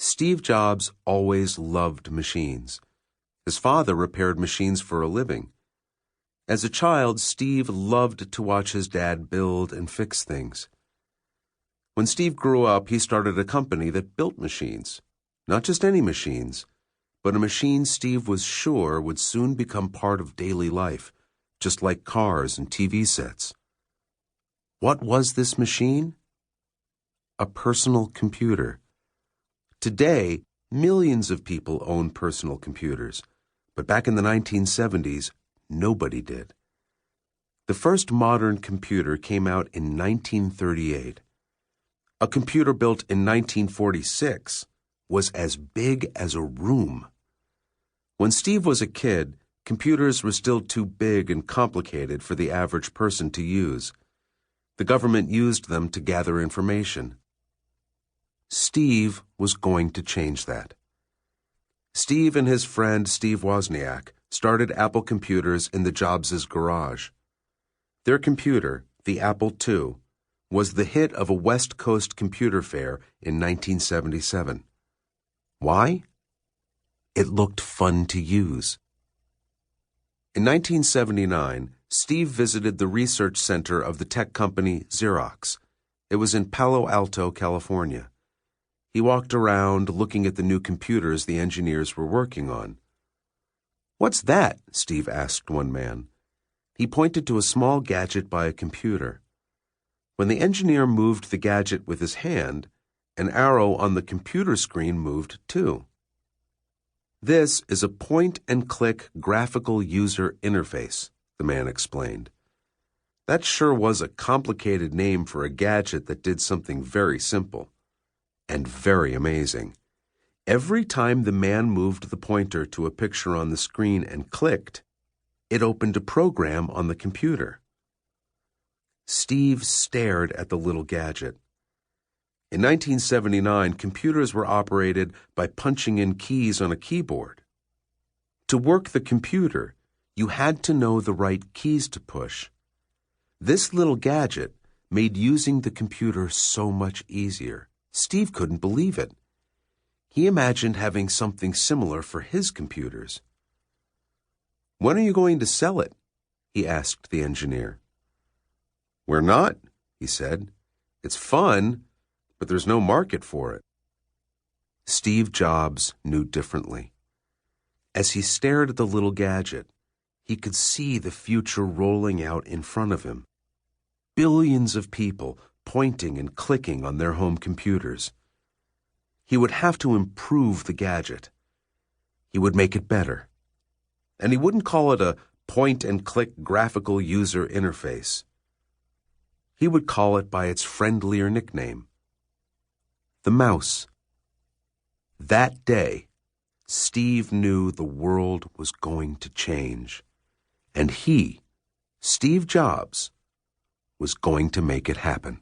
Steve Jobs always loved machines. His father repaired machines for a living. As a child, Steve loved to watch his dad build and fix things. When Steve grew up, he started a company that built machines. Not just any machines, but a machine Steve was sure would soon become part of daily life, just like cars and TV sets. What was this machine? A personal computer. Today, millions of people own personal computers, but back in the 1970s, nobody did. The first modern computer came out in 1938. A computer built in 1946 was as big as a room. When Steve was a kid, computers were still too big and complicated for the average person to use. The government used them to gather information. Steve was going to change that. Steve and his friend Steve Wozniak started Apple Computers in the Jobs' garage. Their computer, the Apple II, was the hit of a West Coast computer fair in 1977. Why? It looked fun to use. In 1979, Steve visited the research center of the tech company Xerox. It was in Palo Alto, California. He walked around looking at the new computers the engineers were working on. "What's that?" Steve asked one man. He pointed to a small gadget by a computer. When the engineer moved the gadget with his hand, an arrow on the computer screen moved too. "This is a point-and-click graphical user interface," the man explained. That sure was a complicated name for a gadget that did something very simple and very amazing. Every time the man moved the pointer to a picture on the screen and clicked, it opened a program on the computer. Steve stared at the little gadget. In 1979, computers were operated by punching in keys on a keyboard. To work the computer, you had to know the right keys to push. This little gadget made using the computer so much easier. Steve couldn't believe it. He imagined having something similar for his computers. "When are you going to sell it?" he asked the engineer. "We're not," he said. "It's fun, but there's no market for it." Steve Jobs knew differently. As he stared at the little gadget, he could see the future rolling out in front of him. Billions of people pointing and clicking on their home computers. He would have to improve the gadget. He would make it better. And he wouldn't call it a point-and-click graphical user interface. He would call it by its friendlier nickname, the mouse. That day, Steve knew the world was going to change, and he, Steve Jobs, was going to make it happen.